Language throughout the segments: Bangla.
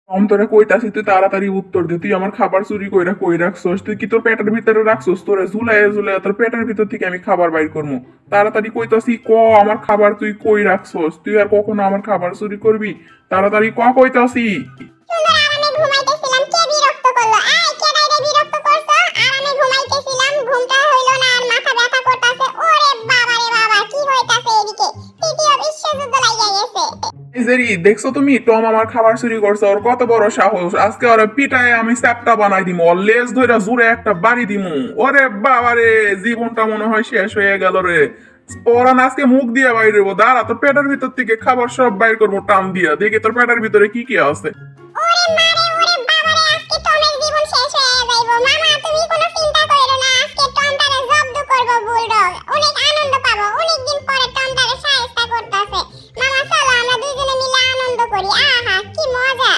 তোরে কইতাছি তুই তাড়াতাড়ি উত্তর দে। তুই আমার খাবার চুরি কইরা কই রাখছস? তুই কি তোর পেটের ভিতরে রাখছস? তোরে ঝুলাইয়া ঝুলাইয়া তোর পেটের ভিতর থেকে আমি খাবার বাইর করবো। তাড়াতাড়ি কইতাছি ক, আমার খাবার তুই কই রাখছস? তুই আর কখনো আমার খাবার চুরি করবি? তাড়াতাড়ি ক কইতাছি। সুন্দর আরামে ঘুমাইতেছিলাম, কে বিরক্ত করলো? আয় কে ডাইরে বিরক্ত করছো? আরামে ঘুমাইতেছিলাম, ঘুমটা হইলো না আর মাথা ব্যথা করতেছে। ওরে বাবা রে বাবা, কি হইতাছে এদিকে? তৃতীয় বিশ্বযুদ্ধ লাগিয়া গেছে। এই জেরি, দেখছো তুমি টম আমার খাবার চুরি করছে? ওর কত বড় সাহস! আজকে ওরে পিটায় আমি চ্যাপটা বানাই দিমু, ওর লেজ ধইরা জুড়ে একটা বাড়ি দিমু। ওরে বাবা রে, জীবনটা মনে হয় শেষ হয়ে গেল রে। পরান আজকে মুখ দিয়ে বাইর হইবো। দাঁড়া, তোর পেটের ভিতর থেকে খাবার সব বাইর করবো টান দিয়া, দেখি তোর পেটের ভিতরে কি কি আছে। ওরে মারে, ওরে বাবা রে, আজকে টমের জীবন শেষ হয়ে যাইবো। মামা তুমি কোনো চিন্তা কইরো না, আজকে টমটারে জব্দ করব বুলডগ। অনেক আনন্দ পাবো, অনেক দিন পরে টমটারে সাহায্য করতেছে। মামা চলো আমরা দুজনে মিলে আনন্দ করি। আহা কি মজা।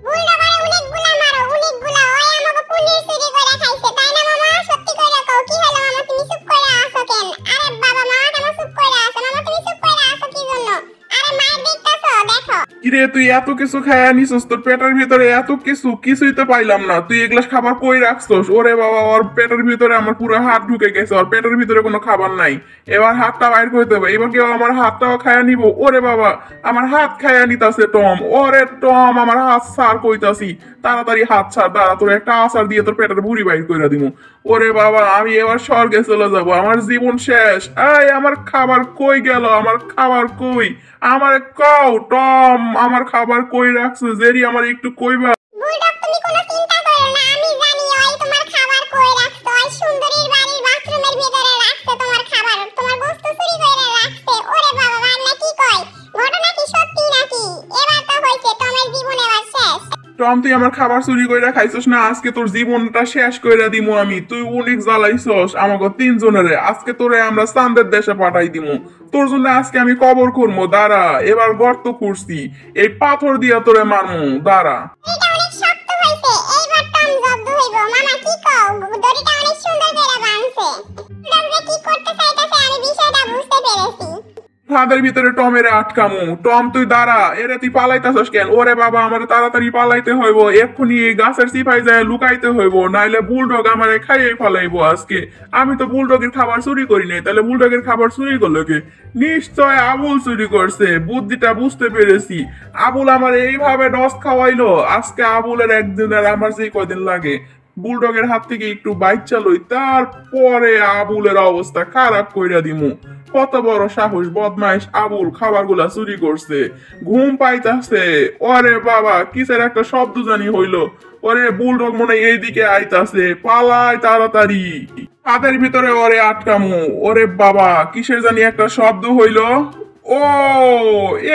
বুলডগারে অনেকগুলা মারো, অনেকগুলা। ওই আমাকে পনির চুরি করে খাইছে, তাই না মামা? সত্যি কইরা কও, কি হলো মামা, তুমি চুপ কইরা আছো কেন? আরে বাবা, মামা কেন চুপ কইরা আছো? মামা তুমি চুপ কইরা আছো কি জন্য? আরে মার দেখতাছো, দেখো। কিরে, তুই এত কিছু খাইয়া নিছস? তোর পেটের ভিতরে এত কিছু, কিছুই তো পাইলাম না। তুই এগুলা খাবার কই রাখছস? ওরে বাবা, ওর পেটের ভিতরে আমার পুরো হাত ঢুকে গেছে, ওর পেটের ভিতরে কোনো খাবার নাই। এবার হাতটা বাইর করতে হবে। এবার কেউ আমার হাতটাও খাইয়া নিব? ওরে বাবা, আমার হাত খাইয়া নিতাছে টম। ওরে টম, আমার হাত ছাড় কইতাছি, তাড়াতাড়ি হাত ছাড়। দাঁড়া, তোর একটা আচার দিয়ে তোর পেটের ভুঁড়ি বাইর করে দিমু। ওরে বাবা, আমি এবার স্বর্গে চলে যাব, আমার জীবন শেষ। আয়, আমার খাবার কই গেল? আমার খাবার কই? আমার কও টম, আমার খাবার কই রাখছো? জেরি, আমার একটু কইবা? বুলডগ তুমি কোনো চিন্তা করো না, আমি জানি ওই তোমার খাবার কই রাখছে। ওই সুন্দরীর বাড়ির বাথরুমের ভিতরে রাখছে তোমার খাবার, তোমার বস্তু চুরি করে রাখছে। ওরে বাবা, মারনা কি কয়? ঘটনা কি সত্যি নাকি? এবার তো হইছে, টমের জীবন এবার শেষ। টম, তুই আমার খাবার চুরি কইরা খাইছস না? আজকে তোর জীবনটা শেষ কইরা দিমু আমি। তুই অনেক জ্বালাইছস আমাকে তিনজনেরে। আজকে তোরে আমরা চাঁদের দেশে পাঠাই দিমু। তোর জন্য আজকে আমি কবর খুঁড়বো। দাঁড়া, এবার গর্ত খুঁড়ছি, এই পাথর দিয়া তোরে মারমু। দাঁড়া। এটা অনেক শক্ত হইছে, এইবার টম জব্দ হইব। মামা কি কও? দড়িটা অনেক সুন্দর করে বাঁধছে। বুলডগ যে কি করতে চাইতাছে আমি বিষয়টা বুঝতে পেরেছি। ফাঁদের ভিতরে টমেরে আটকামু। টম তুই দাঁড়া, এরে তুই পালাইতাছস কেন? ওরে বাবা, আমার তাড়াতাড়ি পালাইতে হইব। এক্ষুনি এই গাছের চিপাই যায় লুকাইতে হইব, নাইলে বুলডগ আমারে খাইয়ে ফলাইবো আজকে। আমি তো বুলডগের খাবার চুরি করি নাই, তাহলে বুলডগের খাবার চুরি করলো কে? নিশ্চয় আবুল চুরি করছে। বুদ্ধিটা বুঝতে পেরেছি। আবুল আমার এইভাবে ডস খাওয়াইলো। আজকে আবুলের একদিন আর আমার যে কয়দিন লাগে। বুলডগের হাত থেকে একটু বাইক চালই, তারপরে আবুলের অবস্থা খারাপ কইরা দিমু। কত বড় সাহস, বদমাইশ আবুল খাবারগুলা চুরি করছে। ঘুম পাইতাছে। ওরে বাবা, কিসের একটা শব্দ জানি হইলো। ওরে বুলডগ মনে এইদিকে আইতাছে, পালাই তাড়াতাড়ি। হাতের ভিতরে ওরে আটকামু। ওরে বাবা, কিসের জানি একটা শব্দ হইলো। ও,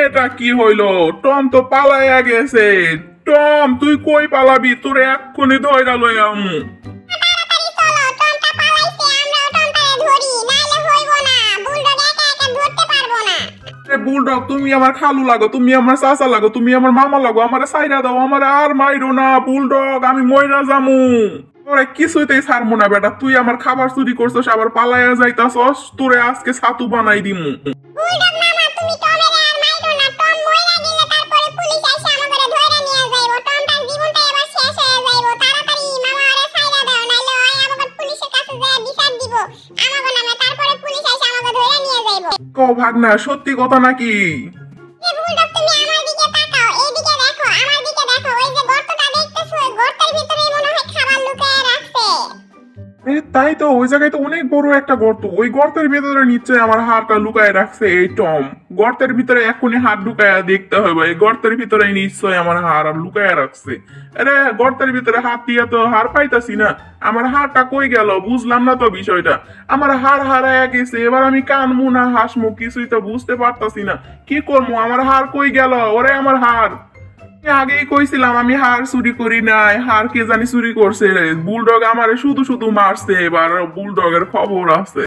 এটা কি হইলো? টম তো পালাইয়া গেছে। টম, তুই কই পালাবি? তোরে এক্ষুনি ধইরা লই আমু। তাড়াতাড়ি চলো, টমটা পালাইছে, আমরাও টমটারে ধরি, নাইলে হইব না। বুলডগ একা একা ধরতে পারবো না। বুলডগ, তুমি আমার খালু লাগো, তুমি আমার চাচা লাগো, তুমি আমার মামা লাগো, আমারে সাইরা দাও, আমারে আর মাইরো না। বুলডগ, আমি মইরা যামু। তোরে কিছুতেই ছাড়মু না বেটা। তুই আমার খাবার চুরি করছস, আবার পালাইয়া যাইতাছস। তোরে আজকে ছাতু বানাই দিমু। বুলডগ মামা, তুমি টমেরে আর মাইরো না। টম মইরা গেলে তারপরে পুলিশ এসে আমাকে ধইরা নিয়ে যাইবো। টমটার জীবনটা এবার শেষ হয়ে যাইবো। তাড়াতাড়ি মামা আরে ছাইরা দাও, নাইলে ওই আমাকে পুলিশের কাছে যায় বিচার দিব আমাকে নামে। তারপরে পুলিশ এসে আমাকে ধইরা নিয়ে যাইবো। কও ভাগনা, সত্যি কথা নাকি? এ বুলডগ, তুমি আমার দিকে তাকাও, এইদিকে দেখো, আমার দিকে দেখো। ওই যে গর্তটা দেখতেছো, ওই গর্তের ভিতরেই মনে হয় খাবার লুকায় রাখছে। তাই তো, ওই জায়গায় তো অনেক বড় একটা গর্ত। ওই গর্তের ভিতরে নিশ্চয়ই আমার হাতটা লুকায় রাখছে এই টম। গর্তের ভিতরে এখনই হাত ঢুকায়া দেখতে হবে। এই গর্তের ভিতরে নিশ্চয়ই আমার হার আর লুকায়া রাখছে। আরে, গর্তের ভিতরে হাত দিয়ে তো হার পাইতাছি না। আমার হারটা কই গেল? বুঝলাম না তো বিষয়টা। আমার হার হারায়া গেছে। এবার আমি কানমু না হাসমু, কিছুই তো বুঝতে পারতাছি না। কি করবো? আমার হার কই গেল? ওরে আমার হার! আগেই কইছিলাম আমি হার চুরি করি নাই। হার কে জানি চুরি করছে। বুলডগ আমারে শুধু শুধু মারছে। এবার বুলডগের খবর আছে।